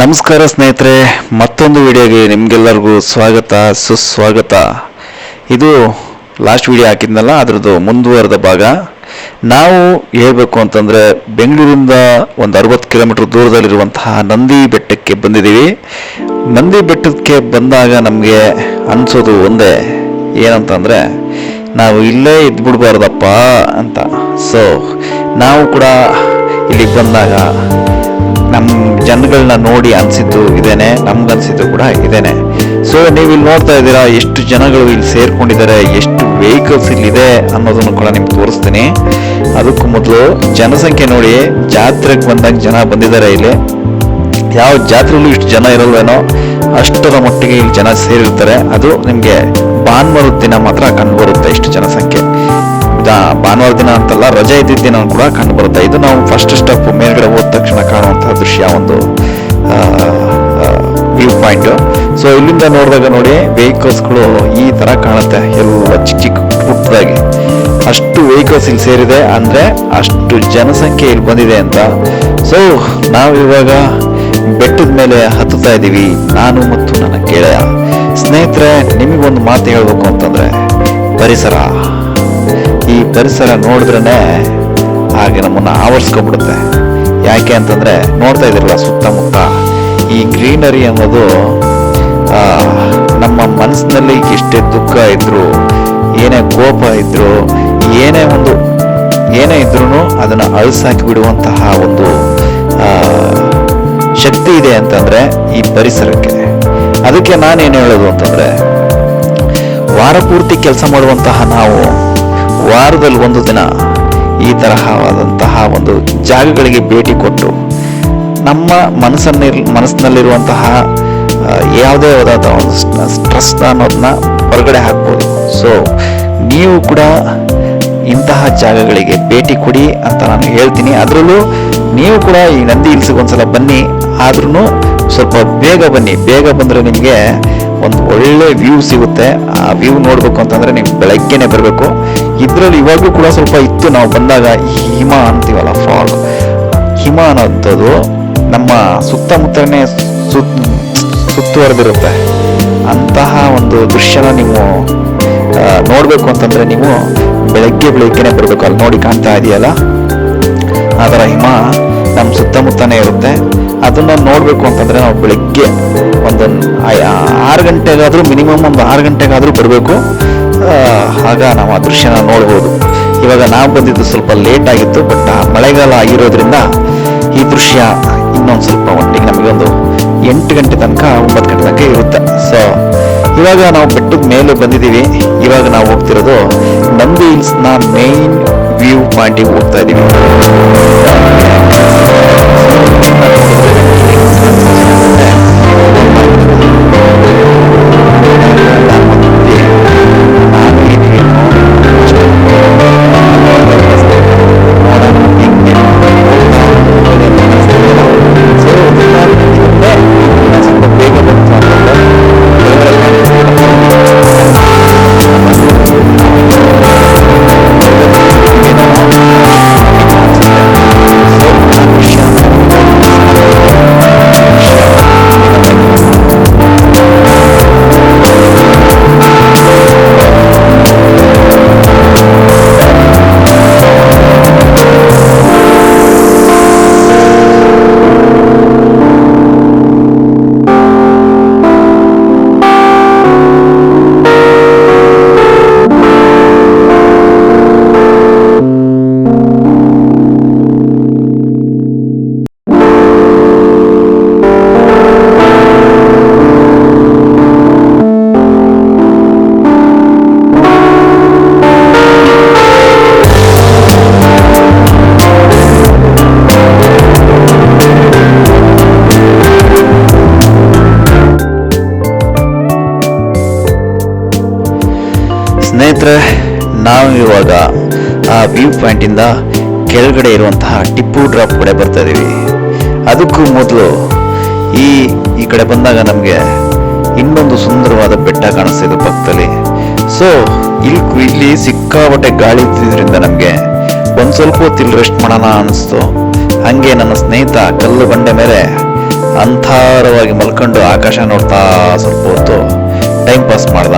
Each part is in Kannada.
ನಮಸ್ಕಾರ ಸ್ನೇಹಿತರೆ, ಮತ್ತೊಂದು ವಿಡಿಯೋಗೆ ನಿಮಗೆಲ್ಲರಿಗೂ ಸ್ವಾಗತ ಸುಸ್ವಾಗತ. ಇದು ಲಾಸ್ಟ್ ವಿಡಿಯೋ ಹಾಕಿದ್ನಲ್ಲ, ಅದರದ್ದು ಮುಂದುವರೆದ ಭಾಗ. ನಾವು ಹೇಳಬೇಕು ಅಂತಂದರೆ ಬೆಂಗಳೂರಿಂದ ಒಂದು 60 ಕಿಲೋಮೀಟರ್ ದೂರದಲ್ಲಿರುವಂತಹ ನಂದಿ ಬೆಟ್ಟಕ್ಕೆ ಬಂದಿದ್ದೀವಿ. ನಂದಿ ಬೆಟ್ಟಕ್ಕೆ ಬಂದಾಗ ನಮಗೆ ಅನಿಸೋದು ಒಂದೇ, ಏನಂತಂದರೆ ನಾವು ಇಲ್ಲೇ ಇದ್ಬಿಡ್ಬಾರ್ದಪ್ಪ ಅಂತ. ಸೊ ನಾವು ಕೂಡ ಇಲ್ಲಿಗೆ ಬಂದಾಗ ನಮ್ಮ ಜನಗಳನ್ನ ನೋಡಿ ಅನಿಸಿದ್ದು ಇದೇನೆ, ನಮ್ಗನ್ಸಿದ್ದು ಕೂಡ ಇದೇನೆ. ಸೊ ನೀವು ಇಲ್ಲಿ ನೋಡ್ತಾ ಇದ್ದೀರಾ ಎಷ್ಟು ಜನಗಳು ಇಲ್ಲಿ ಸೇರ್ಕೊಂಡಿದ್ದಾರೆ, ಎಷ್ಟು ವೆಹಿಕಲ್ಸ್ ಇಲ್ಲಿದೆ ಅನ್ನೋದನ್ನು ಕೂಡ ನಿಮ್ಗೆ ತೋರಿಸ್ತೀನಿ. ಅದಕ್ಕೂ ಮೊದಲು ಜನಸಂಖ್ಯೆ ನೋಡಿ, ಜಾತ್ರೆಗೆ ಬಂದಾಗ ಜನ ಬಂದಿದ್ದಾರೆ. ಇಲ್ಲಿ ಯಾವ ಜಾತ್ರೆಯಲ್ಲೂ ಇಷ್ಟು ಜನ ಇರಲ್ವೇನೋ ಅಷ್ಟರ ಮಟ್ಟಿಗೆ ಇಲ್ಲಿ ಜನ ಸೇರಿರ್ತಾರೆ. ಅದು ನಿಮಗೆ ಭಾನುವಾರದ ದಿನ ಮಾತ್ರ ಕಂಡು ಬರುತ್ತೆ ಇಷ್ಟು ಜನಸಂಖ್ಯೆ. ಭಾನುವಾರ ದಿನ ಅಂತಲ್ಲ, ರಜೆ ಇದ್ದಿದ್ದ ದಿನ ಕೂಡ ಕಂಡು ಬರುತ್ತೆ. ಇದು ನಾವು ಫಸ್ಟ್ ಸ್ಟೆಪ್ ಮೇಲ್ಗಡೆ ಹೋದ ತಕ್ಷಣ ಕಾಣುವಂತಹ ದೃಶ್ಯ, ಒಂದು ವ್ಯೂ ಪಾಯಿಂಟ್. ಸೊ ಇಲ್ಲಿಂದ ನೋಡಿದಾಗ ನೋಡಿ ವೆಹಿಕಲ್ಸ್ಗಳು ಈ ತರ ಕಾಣುತ್ತೆ, ಎಲ್ಲ ಚಿಕ್ಕ ಚಿಕ್ಕ ಪುಟ್ಟದಾಗಿ. ಅಷ್ಟು ವೆಹಿಕಲ್ಸ್ ಇಲ್ಲಿ ಸೇರಿದೆ ಅಂದ್ರೆ ಅಷ್ಟು ಜನಸಂಖ್ಯೆ ಇಲ್ಲಿ ಬಂದಿದೆ ಅಂತ. ಸೊ ನಾವಿವಾಗ ಬೆಟ್ಟದ ಮೇಲೆ ಹತ್ತುತ್ತಾ ಇದ್ದೀವಿ, ನಾನು ಮತ್ತು ನನ್ನ ಗೆಳೆಯ. ಸ್ನೇಹಿತರೆ, ನಿಮಗೊಂದು ಮಾತು ಹೇಳ್ಬೇಕು ಅಂತಂದ್ರೆ, ಪರಿಸರ, ಈ ಪರಿಸರ ನೋಡಿದ್ರೇ ಹಾಗೆ ನಮ್ಮನ್ನ ಆವರಿಸ್ಕೊಂಡ್ಬಿಡುತ್ತೆ. ಯಾಕೆ ಅಂತಂದ್ರೆ ನೋಡ್ತಾ ಇದ್ದೀರಲ್ಲ ಸುತ್ತಮುತ್ತ ಈ ಗ್ರೀನರಿ ಅನ್ನೋದು ನಮ್ಮ ಮನಸ್ಸಿನಲ್ಲಿ ಎಷ್ಟೇ ದುಃಖ ಇದ್ರು, ಏನೇ ಕೋಪ ಇದ್ರು, ಏನೇ ಇದ್ರೂ ಅದನ್ನ ಅಳಿಸಾಕಿ ಬಿಡುವಂತಹ ಒಂದು ಶಕ್ತಿ ಇದೆ ಅಂತಂದ್ರೆ ಈ ಪರಿಸರಕ್ಕೆ. ಅದಕ್ಕೆ ನಾನೇನು ಹೇಳೋದು ಅಂತಂದ್ರೆ, ವಾರ ಪೂರ್ತಿ ಕೆಲಸ ಮಾಡುವಂತಹ ನಾವು ವಾರದಲ್ಲಿ ಒಂದು ದಿನ ಈ ತರಹವಾದಂತಹ ಒಂದು ಜಾಗಗಳಿಗೆ ಭೇಟಿ ಕೊಟ್ಟು ನಮ್ಮ ಮನಸ್ಸಿನಲ್ಲಿರುವಂತಹ ಯಾವುದೇ ಆದ ಒಂದು ಸ್ಟ್ರೆಸ್ನ ಅನ್ನೋದನ್ನ ಹೊರಗಡೆ ಹಾಕ್ಬೋದು. ಸೊ ನೀವು ಕೂಡ ಇಂತಹ ಜಾಗಗಳಿಗೆ ಭೇಟಿ ಕೊಡಿ ಅಂತ ನಾನು ಹೇಳ್ತೀನಿ. ಅದರಲ್ಲೂ ನೀವು ಕೂಡ ಈ ನಂದಿ ಹಿಲ್ಸ್ಗೆ ಒಂದ್ಸಲ ಬನ್ನಿ, ಆದ್ರೂ ಸ್ವಲ್ಪ ಬೇಗ ಬನ್ನಿ. ಬೇಗ ಬಂದರೆ ನಿಮಗೆ ಒಂದು ಒಳ್ಳೆ ವ್ಯೂ ಸಿಗುತ್ತೆ. ಆ ವ್ಯೂ ನೋಡ್ಬೇಕು ಅಂತಂದ್ರೆ ನೀವು ಬೆಳಗ್ಗೆನೆ ಬರಬೇಕು. ಇದ್ರಲ್ಲಿ ಇವಾಗಲೂ ಕೂಡ ಸ್ವಲ್ಪ ಇತ್ತು, ನಾವು ಬಂದಾಗ ಹಿಮ ಅಂತೀವಲ್ಲ, ಫಾಗ್, ಹಿಮ ಅನ್ನೋಂಥದ್ದು ನಮ್ಮ ಸುತ್ತಮುತ್ತನೇ ಸುತ್ತುವರೆದಿರುತ್ತೆ. ಅಂತಹ ಒಂದು ದೃಶ್ಯನ ನೀವು ನೋಡ್ಬೇಕು ಅಂತಂದ್ರೆ ನೀವು ಬೆಳಗ್ಗೆನೆ ಬರಬೇಕು. ಅಲ್ಲಿ ನೋಡಿ ಕಾಣ್ತಾ ಇದೆಯಲ್ಲ, ಆ ಥರ ಹಿಮ ನಮ್ಮ ಸುತ್ತಮುತ್ತನೇ ಇರುತ್ತೆ. ಅದನ್ನ ನೋಡ್ಬೇಕು ಅಂತಂದ್ರೆ ನಾವು ಬೆಳಗ್ಗೆ ಒಂದು 6 ಗಂಟೆಗಾದ್ರೂ, ಮಿನಿಮಮ್ ಒಂದು 6 ಗಂಟೆಗಾದ್ರೂ ಬರಬೇಕು. ಆಗ ನಾವು ಆ ದೃಶ್ಯನ ನೋಡ್ಬೋದು. ಇವಾಗ ನಾವು ಬಂದಿದ್ದು ಸ್ವಲ್ಪ ಲೇಟ್ ಆಗಿತ್ತು, ಬಟ್ ಮಳೆಗಾಲ ಆಗಿರೋದ್ರಿಂದ ಈ ದೃಶ್ಯ ಇನ್ನೊಂದು ಸ್ವಲ್ಪ ಮಟ್ಟಿಗೆ ನಮಗೆ ಒಂದು 8 ಗಂಟೆ ತನಕ 9 ಗಂಟೆ ತನಕ ಇರುತ್ತೆ. ಸೊ ಇವಾಗ ನಾವು ಬೆಟ್ಟದ ಮೇಲೆ ಬಂದಿದ್ದೀವಿ. ಇವಾಗ ನಾವು ಹೋಗ್ತಿರೋದು ನಂದಿ ಹಿಲ್ಸ್ನ ಮೇನ್ ವ್ಯೂ ಪಾಯಿಂಟಿಗೆ ಹೋಗ್ತಾ ಇದ್ದೀವಿ. ಸ್ನೇಹಿತರೆ, ನಾವು ಇವಾಗ ಆ ವ್ಯೂ ಪಾಯಿಂಟಿಂದ ಕೆಳಗಡೆ ಇರುವಂತಹ ಟಿಪ್ಪು ಡ್ರಾಪ್ ಕಡೆ ಬರ್ತಾ ಇದೀವಿ. ಅದಕ್ಕೂ ಮೊದಲು ಈ ಕಡೆ ಬಂದಾಗ ನಮಗೆ ಇನ್ನೊಂದು ಸುಂದರವಾದ ಬೆಟ್ಟ ಕಾಣಿಸ್ತಿದೆ ಪಕ್ಕದಲ್ಲಿ. ಸೊ ಇಲ್ಲಿ ಸಿಕ್ಕಾಪಟ್ಟೆ ಗಾಳಿ ಇದ್ದಿದ್ರಿಂದ ನಮಗೆ ಒಂದು ಸ್ವಲ್ಪ ಹೊತ್ತು ಇಲ್ಲಿ ರೆಸ್ಟ್ ಮಾಡೋಣ ಅನಿಸ್ತು. ಹಂಗೆ ನನ್ನ ಸ್ನೇಹಿತ ಕಲ್ಲು ಬಂಡೆ ಮೇಲೆ ಅಂಥಾರವಾಗಿ ಮಲ್ಕೊಂಡು ಆಕಾಶ ನೋಡ್ತಾ ಸ್ವಲ್ಪ ಹೊತ್ತು ಟೈಮ್ ಪಾಸ್ ಮಾಡ್ದ.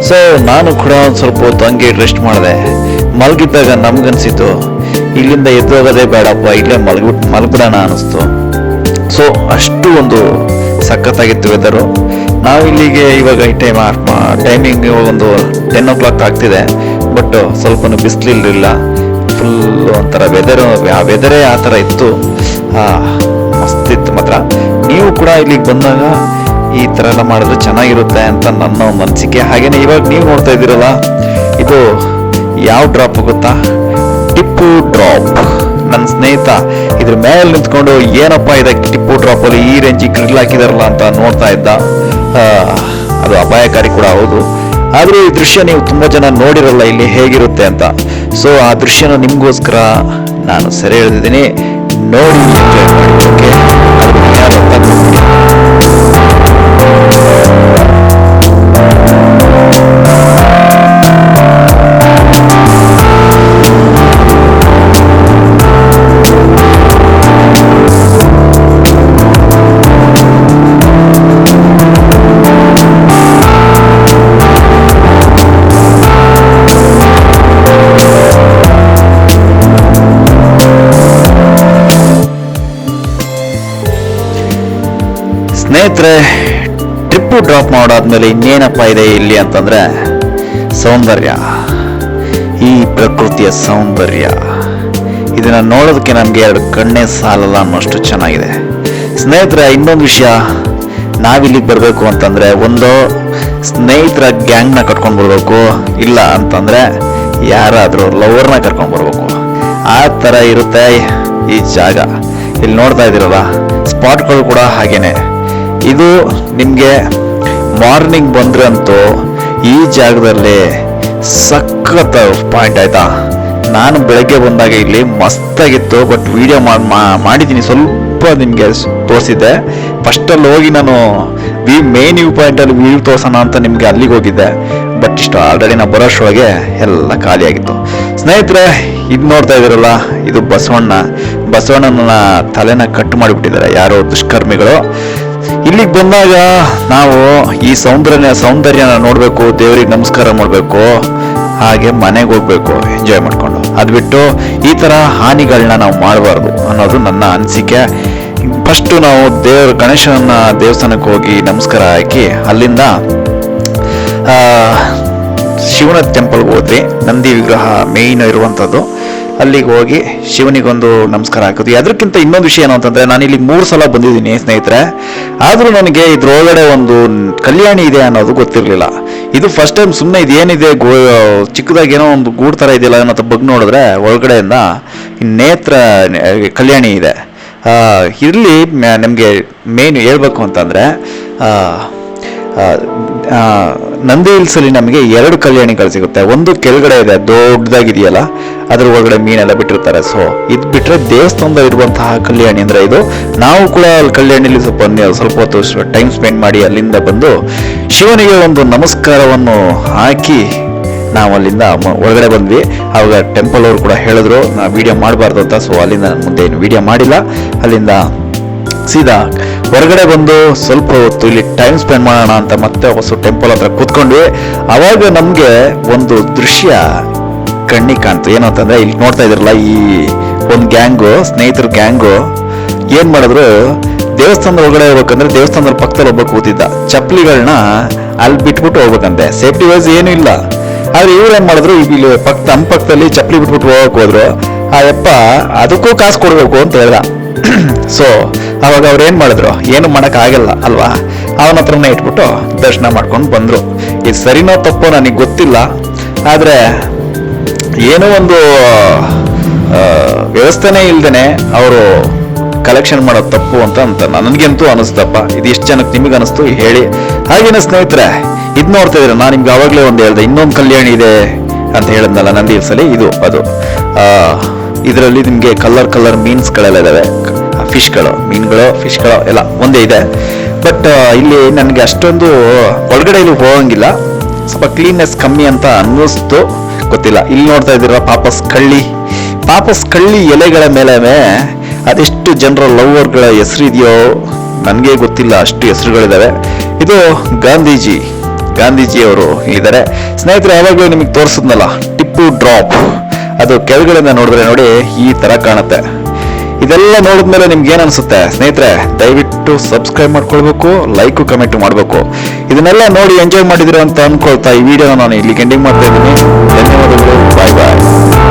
ಸೊ ನಾನು ಕೂಡ ಒಂದು ಸ್ವಲ್ಪ ಹೊತ್ತು ಹಂಗೆ ರೆಸ್ಟ್ ಮಾಡಿದೆ. ಮಲಗಿದ್ದಾಗ ನಮ್ಗನ್ಸಿತ್ತು ಇಲ್ಲಿಂದ ಎದ್ದೋಗೋದೇ ಬೇಡಪ್ಪ, ಇಲ್ಲೇ ಮಲಗ್ಬಿಡೋಣ ಅನ್ನಿಸ್ತು. ಸೊ ಅಷ್ಟು ಒಂದು ಸಖತ್ತಾಗಿತ್ತು ವೆದರು. ನಾವು ಇಲ್ಲಿಗೆ ಇವಾಗ ಈ ಟೈಮಿಂಗ್ ಒಂದು 10 o'clock ಆಗ್ತಿದೆ. ಬಟ್ ಸ್ವಲ್ಪ ಬಿಸಿಲಿರಲಿಲ್ಲ, ಫುಲ್ ಒಂಥರ ವೆದರೇ ಆ ಥರ ಇತ್ತು. ಮಸ್ತಿತ್ತು ಮಾತ್ರ. ನೀವು ಕೂಡ ಇಲ್ಲಿಗೆ ಬಂದಾಗ ಈ ಥರ ಎಲ್ಲ ಮಾಡಿದ್ರೆ ಚೆನ್ನಾಗಿರುತ್ತೆ ಅಂತ ನನ್ನ ಒಂದು ಅನಿಸಿಕೆ. ಹಾಗೇನೆ ಇವಾಗ ನೀವು ನೋಡ್ತಾ ಇದ್ದೀರಲ್ಲ, ಇದು ಯಾವ ಡ್ರಾಪ್ ಗೊತ್ತಾ? ಟಿಪ್ಪು ಡ್ರಾಪ್. ನನ್ನ ಸ್ನೇಹಿತ ಇದ್ರ ಮೇಲೆ ನಿಂತ್ಕೊಂಡು ಏನಪ್ಪ ಇದೆ ಟಿಪ್ಪು ಡ್ರಾಪಲ್ಲಿ ಈ ರೇಂಜಿಗೆ ಗ್ರಿಲ್ ಹಾಕಿದಾರಲ್ಲ ಅಂತ ನೋಡ್ತಾ ಇದ್ದ. ಅದು ಅಪಾಯಕಾರಿ ಕೂಡ ಹೌದು. ಆದರೂ ಈ ದೃಶ್ಯ ನೀವು ತುಂಬ ಜನ ನೋಡಿರಲ್ಲ ಇಲ್ಲಿ ಹೇಗಿರುತ್ತೆ ಅಂತ. ಸೊ ಆ ದೃಶ್ಯನ ನಿಮಗೋಸ್ಕರ ನಾನು ಸೆರೆ ಎಳೆದಿದ್ದೀನಿ, ನೋಡಿ ಎಂಜಾಯ್ ಮಾಡಿ. ಓಕೆ, ಯಾರು ಅಂತ ನೋಡ್ತೀನಿ. ಸ್ನೇಹಿತರೆ, ಟ್ರಿಪ್ಪು ಡ್ರಾಪ್ ಮಾಡಾದ್ಮೇಲೆ ಇನ್ನೇನಪ್ಪ ಇದೆ ಇಲ್ಲಿ ಅಂತಂದ್ರೆ ಸೌಂದರ್ಯ, ಈ ಪ್ರಕೃತಿಯ ಸೌಂದರ್ಯ. ಇದನ್ನ ನೋಡೋದಕ್ಕೆ ನಮ್ಗೆ 2 ಕಣ್ಣೇ ಸಾಲಲ್ಲ ಅನ್ನೋಷ್ಟು ಚೆನ್ನಾಗಿದೆ. ಸ್ನೇಹಿತರೆ, ಇನ್ನೊಂದು ವಿಷಯ, ನಾವಿಲ್ಲಿಗೆ ಬರಬೇಕು ಅಂತಂದ್ರೆ ಒಂದು ಸ್ನೇಹಿತರ ಗ್ಯಾಂಗ್ನ ಕಟ್ಕೊಂಡು ಬರ್ಬೇಕು, ಇಲ್ಲ ಅಂತಂದ್ರೆ ಯಾರಾದ್ರೂ ಲವರ್ನ ಕರ್ಕೊಂಡು ಬರ್ಬೇಕು. ಆ ಥರ ಇರುತ್ತೆ ಈ ಜಾಗ. ಇಲ್ಲಿ ನೋಡ್ತಾ ಇದ್ದೀರಲ್ಲ, ಸ್ಪಾಟ್ಗಳು ಕೂಡ ಹಾಗೇನೆ. ಇದು ನಿಮಗೆ ಮಾರ್ನಿಂಗ್ ಬಂದ್ರೆ ಅಂತೂ ಈ ಜಾಗದಲ್ಲಿ ಸಖತ್ ಪಾಯಿಂಟ್ ಆಯ್ತಾ. ನಾನು ಬೆಳಗ್ಗೆ ಬಂದಾಗ ಇಲ್ಲಿ ಮಸ್ತಾಗಿತ್ತು, ಬಟ್ ವಿಡಿಯೋ ಮಾಡಿದ್ದೀನಿ, ಸ್ವಲ್ಪ ನಿಮಗೆ ತೋರಿಸಿದ್ದೆ. ಫಸ್ಟಲ್ಲಿ ಹೋಗಿ ನಾನು ಮೇನ್ ವ್ಯೂ ಪಾಯಿಂಟಲ್ಲಿ ವ್ಯೂ ತೋರ್ಸೋಣ ಅಂತ ನಿಮಗೆ ಅಲ್ಲಿಗೆ ಹೋಗಿದ್ದೆ. ಬಟ್ ಇಷ್ಟು ಆಲ್ರೆಡಿ ನಾವು ಬರೋಷ್ಟೊಳಗೆ ಎಲ್ಲ ಖಾಲಿಯಾಗಿತ್ತು. ಸ್ನೇಹಿತರೆ, ಇದು ನೋಡ್ತಾ ಇದ್ದೀರಲ್ಲ, ಇದು ಬಸವಣ್ಣನ ತಲೆನ ಕಟ್ ಮಾಡಿಬಿಟ್ಟಿದ್ದಾರೆ ಯಾರೋ ದುಷ್ಕರ್ಮಿಗಳು. ಇಲ್ಲಿಗೆ ಬಂದಾಗ ನಾವು ಈ ಸೌಂದರ್ಯನ ನೋಡಬೇಕು, ದೇವರಿಗೆ ನಮಸ್ಕಾರ ಮಾಡಬೇಕು, ಹಾಗೆ ಮನೆಗೆ ಹೋಗ್ಬೇಕು ಎಂಜಾಯ್ ಮಾಡ್ಕೊಂಡು. ಅದು ಬಿಟ್ಟು ಈ ಥರ ಹಾನಿಗಳನ್ನ ನಾವು ಮಾಡಬಾರ್ದು ಅನ್ನೋದು ನನ್ನ ಅನಿಸಿಕೆ. ಫಸ್ಟು ನಾವು ಗಣೇಶನ ದೇವಸ್ಥಾನಕ್ಕೆ ಹೋಗಿ ನಮಸ್ಕಾರ ಹಾಕಿ ಅಲ್ಲಿಂದ ಶಿವನ ಟೆಂಪಲ್ಗೆ ಹೋದ್ವಿ. ನಂದಿ ವಿಗ್ರಹ ಮೇಯ್ನ್ ಇರುವಂಥದ್ದು, ಅಲ್ಲಿಗೆ ಹೋಗಿ ಶಿವನಿಗೊಂದು ನಮಸ್ಕಾರ ಹಾಕೋದು. ಅದಕ್ಕಿಂತ ಇನ್ನೊಂದು ವಿಷಯ ಏನು ಅಂತಂದ್ರೆ, ನಾನು ಇಲ್ಲಿ 3 ಸಲ ಬಂದಿದ್ದೀನಿ ಸ್ನೇಹಿತರೆ. ಆದರೂ ನನಗೆ ಇದ್ರೊಳಗಡೆ ಒಂದು ಕಲ್ಯಾಣಿ ಇದೆ ಅನ್ನೋದು ಗೊತ್ತಿರಲಿಲ್ಲ. ಇದು ಫಸ್ಟ್ ಟೈಮ್ ಸುಮ್ಮನೆ ಇದೇನಿದೆ ಚಿಕ್ಕದಾಗಿ ಏನೋ ಒಂದು ಗೂಡು ಥರ ಇದೆಯಲ್ಲ ಅನ್ನೋ ಬಗ್ಗೆ ನೋಡಿದ್ರೆ ಒಳಗಡೆಯಿಂದ ನೇತ್ರ ಕಲ್ಯಾಣಿ ಇದೆ. ಇಲ್ಲಿ ನಮಗೆ ಮೇನ್ ಹೇಳ್ಬೇಕು ಅಂತಂದರೆ ನಂದಿ ಹಿಲ್ಸಲ್ಲಿ ನಮಗೆ 2 ಕಲ್ಯಾಣಿಗಳು ಸಿಗುತ್ತೆ. ಒಂದು ಕೆಳಗಡೆ ಇದೆ, ದೊಡ್ಡದಾಗಿದೆಯಲ್ಲ, ಅದ್ರ ಒಳಗಡೆ ಮೀನೆಲ್ಲ ಬಿಟ್ಟಿರ್ತಾರೆ. ಸೊ ಇದು ಬಿಟ್ಟರೆ ದೇವಸ್ಥಾನದ ಇರುವಂತಹ ಕಲ್ಯಾಣಿ ಅಂದರೆ ಇದು. ನಾವು ಕೂಡ ಅಲ್ಲಿ ಕಲ್ಯಾಣಿಲಿ ಸ್ವಲ್ಪ ಹೊತ್ತು ಟೈಮ್ ಸ್ಪೆಂಡ್ ಮಾಡಿ ಅಲ್ಲಿಂದ ಬಂದು ಶಿವನಿಗೆ ಒಂದು ನಮಸ್ಕಾರವನ್ನು ಹಾಕಿ ನಾವು ಅಲ್ಲಿಂದ ಒಳಗಡೆ ಬಂದ್ವಿ. ಆವಾಗ ಟೆಂಪಲ್ ಅವರು ಕೂಡ ಹೇಳಿದ್ರು ನಾ ವಿಡಿಯೋ ಮಾಡಬಾರ್ದು ಅಂತ. ಸೊ ಅಲ್ಲಿಂದ ಮುಂದೆ ಏನು ವಿಡಿಯೋ ಮಾಡಿಲ್ಲ. ಅಲ್ಲಿಂದ ಸೀದಾ ಹೊರಗಡೆ ಬಂದು ಸ್ವಲ್ಪ ಹೊತ್ತು ಇಲ್ಲಿ ಟೈಮ್ ಸ್ಪೆಂಡ್ ಮಾಡೋಣ ಅಂತ ಮತ್ತೆ ಹೊಸ ಟೆಂಪಲ್ ಹತ್ರ ಕೂತ್ಕೊಂಡ್ವಿ. ಅವಾಗ ನಮಗೆ ಒಂದು ದೃಶ್ಯ ಕಣ್ಣಿಗೆ ಕಾಣ್ತು. ಏನು ಅಂತಂದ್ರೆ, ಇಲ್ಲಿ ನೋಡ್ತಾ ಇದ್ರಲ್ಲ, ಈ ಒಂದು ಸ್ನೇಹಿತರ ಗ್ಯಾಂಗು ಏನ್ ಮಾಡಿದ್ರು, ದೇವಸ್ಥಾನದ ಒಳಗಡೆ ಹೋಗ್ಬೇಕಂದ್ರೆ ದೇವಸ್ಥಾನದ ಪಕ್ಕದಲ್ಲಿ ಒಬ್ಬ ಕೂತಿದ್ದ. ಚಪ್ಪಲಿಗಳನ್ನ ಅಲ್ಲಿ ಬಿಟ್ಬಿಟ್ಟು ಹೋಗ್ಬೇಕಂತೆ, ಸೇಫ್ಟಿ ವೈಸ್ ಏನೂ ಇಲ್ಲ. ಆದ್ರೆ ಇವ್ರು ಏನ್ ಮಾಡಿದ್ರು, ಇಲ್ಲಿ ನಮ್ಮ ಪಕ್ಕದಲ್ಲಿ ಚಪ್ಪಲಿ ಬಿಟ್ಬಿಟ್ಟು ಹೋಗಕ್ ಹೋದ್ರು. ಆ ಯಪ್ಪ ಅದಕ್ಕೂ ಕಾಸು ಕೊಡ್ಬೇಕು ಅಂತ ಹೇಳ್ದ. ಸೊ ಅವಾಗ ಅವ್ರು ಏನ್ ಮಾಡಿದ್ರು, ಏನು ಮಾಡಕ್ ಆಗಲ್ಲ ಅಲ್ವಾ, ಅವನ ಹತ್ರನೇ ಇಟ್ಬಿಟ್ಟು ದರ್ಶನ ಮಾಡ್ಕೊಂಡು ಬಂದ್ರು. ಇದು ಸರಿನೋ ತಪ್ಪೋ ನನಗೆ ಗೊತ್ತಿಲ್ಲ, ಆದ್ರೆ ಏನೋ ಒಂದು ವ್ಯವಸ್ಥೆನೇ ಇಲ್ದೇನೆ ಅವರು ಕಲೆಕ್ಷನ್ ಮಾಡೋದು ತಪ್ಪು ಅಂತ ನನಗಂತೂ ಅನಿಸ್ತಪ್ಪ. ಇದು ಎಷ್ಟು ಜನಕ್ಕೆ ನಿಮಗೆ ಅನಿಸ್ತು ಹೇಳಿ. ಹಾಗೇನೆ ಸ್ನೇಹಿತರೆ, ಇದು ನೋಡ್ತಾ ಇದ್ರೆ ನಾನು ನಿಮ್ಗೆ ಅವಾಗಲೇ ಒಂದು ಹೇಳ್ದೆ, ಇನ್ನೊಂದು ಕಲ್ಯಾಣಿ ಇದೆ ಅಂತ ಹೇಳಿದ್ನಲ್ಲ ನಂದಿ ಹಿಲ್ಸಲ್ಲಿ, ಇದು ಅದು. ಇದರಲ್ಲಿ ನಿಮಗೆ ಕಲರ್ ಮೀನ್ಸ್ಗಳೆಲ್ಲ ಇದಾವೆ, ಮೀನುಗಳು ಫಿಶ್ಗಳು ಎಲ್ಲ ಒಂದೇ ಇದೆ. ಬಟ್ ಇಲ್ಲಿ ನನಗೆ ಅಷ್ಟೊಂದು ಒಳಗಡೆ ಇಲ್ಲಿ ಹೋಗಂಗಿಲ್ಲ, ಸ್ವಲ್ಪ ಕ್ಲೀನ್ನೆಸ್ ಕಮ್ಮಿ ಅಂತ ಅನ್ನಿಸ್ತು, ಗೊತ್ತಿಲ್ಲ. ಇಲ್ಲಿ ನೋಡ್ತಾ ಇದ್ದೀರ ಪಾಪಸ್ ಕಳ್ಳಿ ಎಲೆಗಳ ಮೇಲೆ ಅದೆಷ್ಟು ಜನರ ಲವರ್ಗಳ ಹೆಸರಿದೆಯೋ ನನಗೆ ಗೊತ್ತಿಲ್ಲ, ಅಷ್ಟು ಹೆಸರುಗಳಿದ್ದಾವೆ. ಇದು ಗಾಂಧೀಜಿ ಅವರು ಇಲ್ಲಿದ್ದಾರೆ ಸ್ನೇಹಿತರೆ. ಯಾವಾಗಲೂ ನಿಮಗೆ ತೋರಿಸಿದ್ನಲ್ಲ ಟಿಪ್ಪು ಡ್ರಾಪ್, ಅದು ಕೆಳಗಡೆಯಿಂದ ನೋಡಿದ್ರೆ ನೋಡಿ ಈ ತರ ಕಾಣುತ್ತೆ. ಇದೆಲ್ಲ ನೋಡಿದ್ಮೇಲೆ ನಿಮ್ಗೆ ಏನ್ ಅನ್ಸುತ್ತೆ ಸ್ನೇಹಿತರೆ? ದಯವಿಟ್ಟು ಸಬ್ಸ್ಕ್ರೈಬ್ ಮಾಡ್ಕೊಳ್ಬೇಕು, ಲೈಕ್ ಕಮೆಂಟ್ ಮಾಡಬೇಕು. ಇದನ್ನೆಲ್ಲ ನೋಡಿ ಎಂಜಾಯ್ ಮಾಡಿದಿರ ಅಂತ ಅನ್ಕೊಳ್ತಾ ಈ ವಿಡಿಯೋನ ನಾನು ಇಲ್ಲಿ ಎಂಡಿಂಗ್ ಮಾಡ್ತಾ ಇದ್ದೀನಿ. ಧನ್ಯವಾದಗಳು, ಬಾಯ್ ಬಾಯ್.